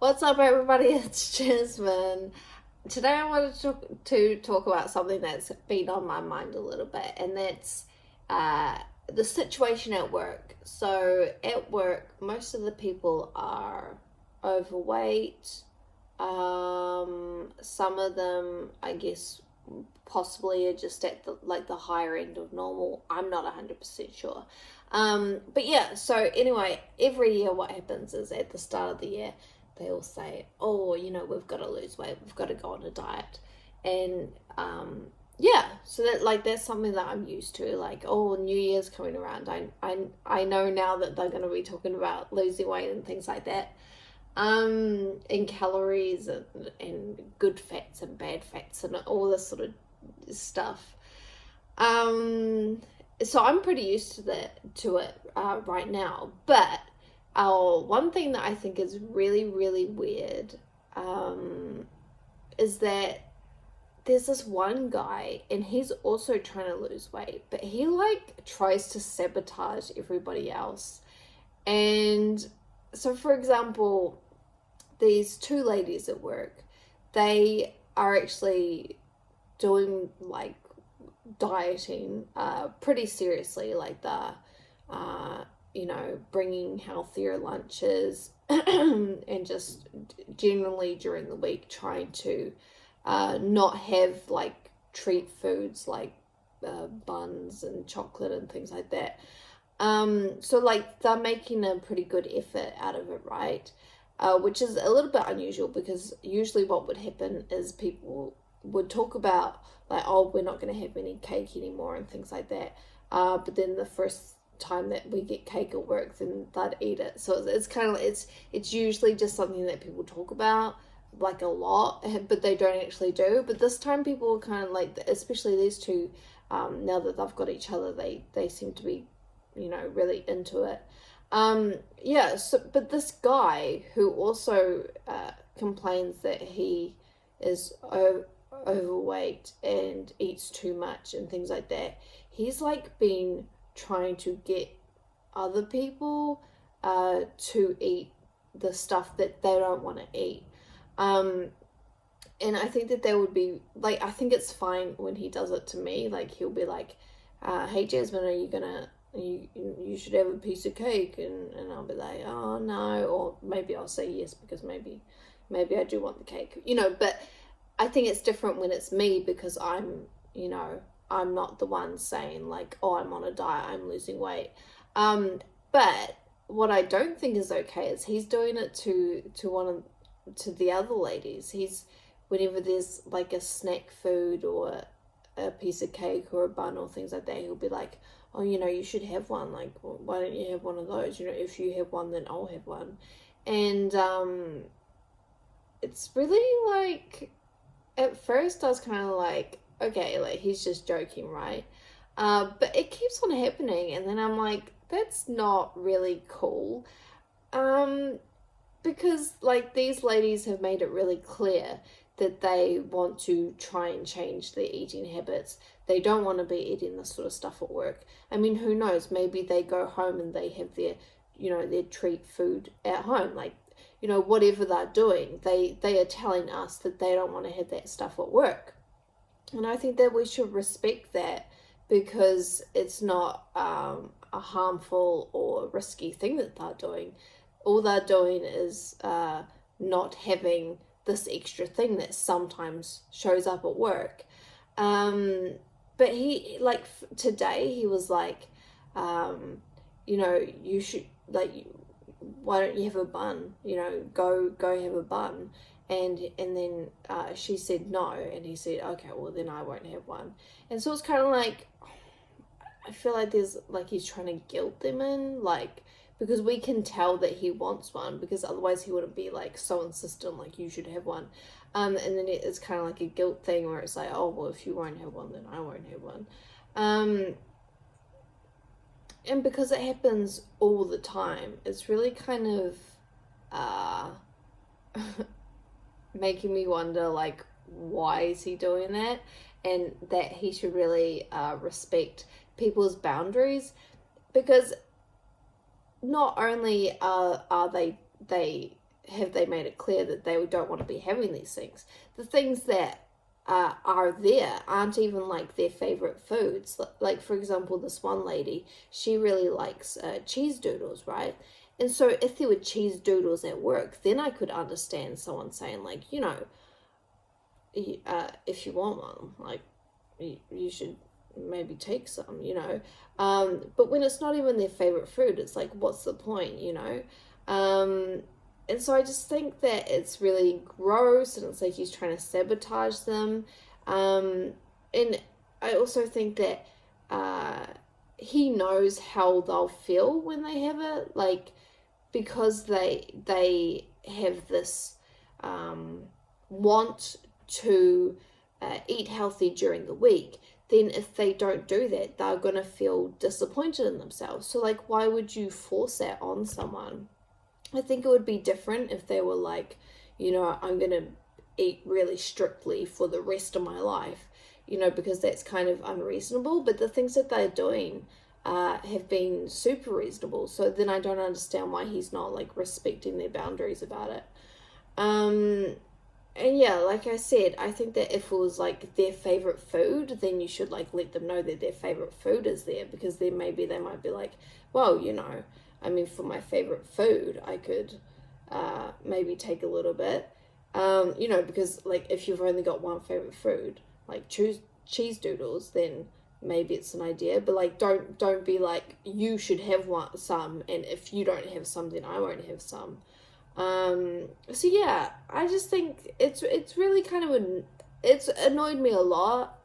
What's up, everybody? It's Jasmine. Today, I wanted to talk about something that's been on my mind a little bit, and that's uh, the situation at work. So, at work, most of the people are overweight. Some of them, I guess, possibly are just at the higher end of normal. I'm not 100% sure. But yeah, so anyway, every year what happens is at the start of the year, they all say, oh, we've got to lose weight, we've got to go on a diet. And yeah, so that's something that I'm used to. Like, oh, New Year's coming around. I know now that they're going to be talking about losing weight and things like that. And calories and good fats and bad fats and all this sort of stuff. So I'm pretty used to it right now. But one thing that I think is really, really weird is that there's this one guy and he's also trying to lose weight, but he tries to sabotage everybody else. And so, for example, these two ladies at work, they are actually doing dieting pretty seriously, bringing healthier lunches and just generally during the week trying to not have treat foods like buns and chocolate and things like that. So they're making a pretty good effort out of it, right? Which is a little bit unusual because usually what would happen is people would talk about oh, we're not going to have any cake anymore and things like that. But then the first time that we get cake at work, then they'd eat it. So it's kind of it's usually just something that people talk about a lot, but they don't actually do. But this time people were kind of especially these two, now that they've got each other, they seem to be really into it. Yeah, so but this guy who also complains that he is overweight and eats too much and things like that, he's been trying to get other people to eat the stuff that they don't want to eat. And I think that there would be I think it's fine when he does it to me. He'll be hey Jasmine, are you gonna you should have a piece of cake, and I'll be like, oh no, or maybe I'll say yes because maybe I do want the cake, but I think it's different when it's me because I'm not the one saying oh, I'm on a diet, I'm losing weight. But what I don't think is okay is he's doing it to the other ladies. He's whenever there's a snack food or a piece of cake or a bun or things like that, he'll be like, oh, you should have one. Why don't you have one of those? If you have one, then I'll have one. And it's really at first I was kind of okay, he's just joking, right? But it keeps on happening, and then I'm like, that's not really cool. Because these ladies have made it really clear that they want to try and change their eating habits. They don't want to be eating this sort of stuff at work. I mean, who knows? Maybe they go home and they have their, their treat food at home. Whatever they're doing, they are telling us that they don't want to have that stuff at work. And I think that we should respect that because it's not a harmful or risky thing that they're doing. All they're doing is not having this extra thing that sometimes shows up at work. But he, today, he was you should, why don't you have a bun? Go have a bun. And then she said no, and he said, okay, well then I won't have one. And so it's kind of I feel there's he's trying to guilt them in, because we can tell that he wants one, because otherwise he wouldn't be so insistent you should have one. And then it's kind of a guilt thing where it's oh, well, if you won't have one, then I won't have one. And because it happens all the time, it's really kind of making me wonder why is he doing that, and that he should really respect people's boundaries, because not only are they have they made it clear that they don't want to be having these things? The things that are there aren't even like their favorite foods. Like, for example, this one lady, she really likes cheese doodles, right? And so if there were cheese doodles at work, then I could understand someone saying, like, you know, if you want one, like, you should maybe take some, you know. But when it's not even their favorite food, it's like, what's the point, you know? And so I just think that it's really gross, and it's like he's trying to sabotage them. And I also think that he knows how they'll feel when they have it, like, because they have this want to eat healthy during the week. Then if they don't do that, they're going to feel disappointed in themselves. So, like, why would you force that on someone? I think it would be different if they were like, you know, I'm going to eat really strictly for the rest of my life, you know, because that's kind of unreasonable. But the things that they're doing have been super reasonable. So then I don't understand why he's not, like, respecting their boundaries about it. And yeah, like I said, I think that if it was like their favorite food, then you should, like, let them know that their favorite food is there, because then maybe they might be like, well, you know, I mean, for my favorite food, I could maybe take a little bit, you know, because, like, if you've only got one favorite food, like cheese doodles, then maybe it's an idea. But, like, don't be like, you should have some, and if you don't have some, then I won't have some. So yeah, I just think it's really kind of it's annoyed me a lot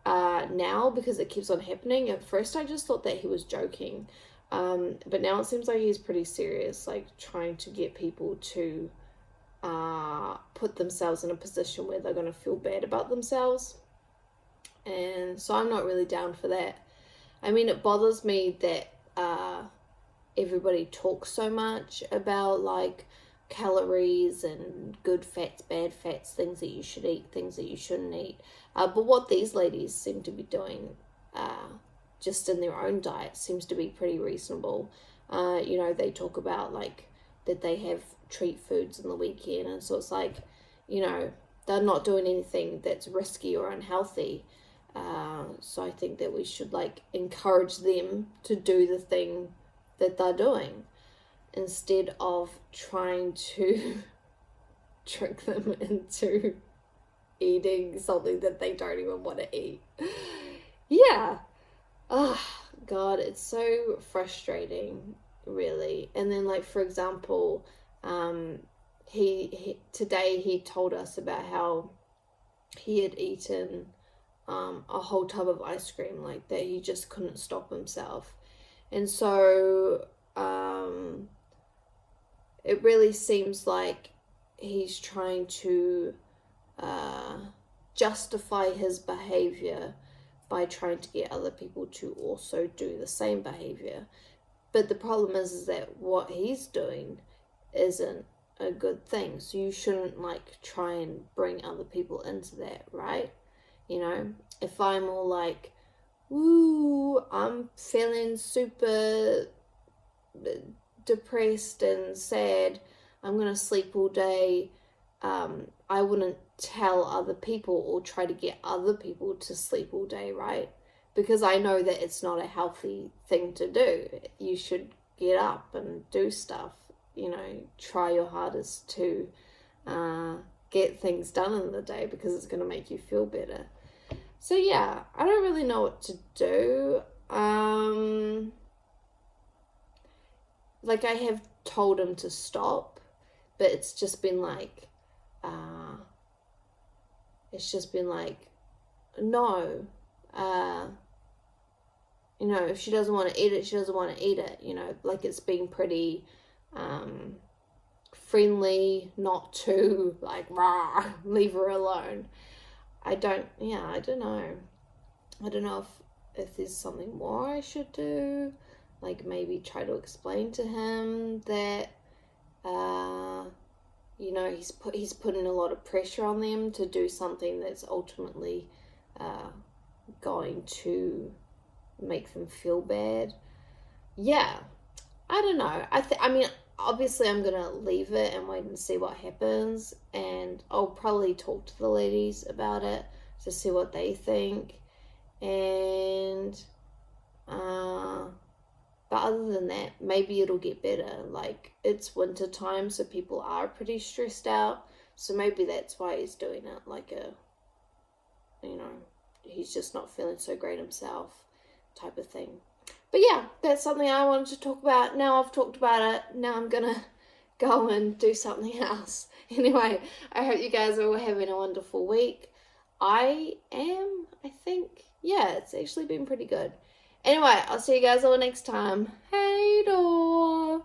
now, because it keeps on happening. At first I just thought that he was joking, but now it seems like he's pretty serious, like trying to get people to put themselves in a position where they're going to feel bad about themselves. And so I'm not really down for that. I mean, it bothers me that everybody talks so much about, like, calories and good fats, bad fats, things that you should eat, things that you shouldn't eat. But what these ladies seem to be doing just in their own diet seems to be pretty reasonable. You know, they talk about, like, that they have treat foods in the weekend, and so it's like, you know, they're not doing anything that's risky or unhealthy. So I think that we should, like, encourage them to do the thing that they're doing, instead of trying to trick them into eating something that they don't even want to eat. Yeah. Oh, God, it's so frustrating, really. And then, like, for example, he today he told us about how he had eaten a whole tub of ice cream, like, that he just couldn't stop himself. And so it really seems like he's trying to justify his behavior by trying to get other people to also do the same behavior. But the problem is that what he's doing isn't a good thing. So you shouldn't, like, try and bring other people into that, right? You know, if I'm all like, ooh, I'm feeling super depressed and sad, I'm gonna sleep all day, I wouldn't tell other people or try to get other people to sleep all day, right? Because I know that it's not a healthy thing to do. You should get up and do stuff, you know, try your hardest to get things done in the day, because it's going to make you feel better. So yeah, I don't really know what to do. Like, I have told him to stop, but it's just been like, no, you know, if she doesn't want to eat it, she doesn't want to eat it, you know, like, it's been pretty friendly, not to, like, rah, leave her alone. I don't know if there's something more I should do, like, maybe try to explain to him that, you know, he's putting a lot of pressure on them to do something that's ultimately going to make them feel bad. Yeah, I don't know. I mean, obviously I'm gonna leave it and wait and see what happens, and I'll probably talk to the ladies about it to see what they think. And but other than that, maybe it'll get better. Like, it's winter time, so people are pretty stressed out, so maybe that's why he's doing it, like he's just not feeling so great himself type of thing. But yeah, that's something I wanted to talk about. Now I've talked about it, now I'm gonna go and do something else. Anyway, I hope you guys are all having a wonderful week. I think. Yeah, it's actually been pretty good. Anyway, I'll see you guys all next time. Hey, door.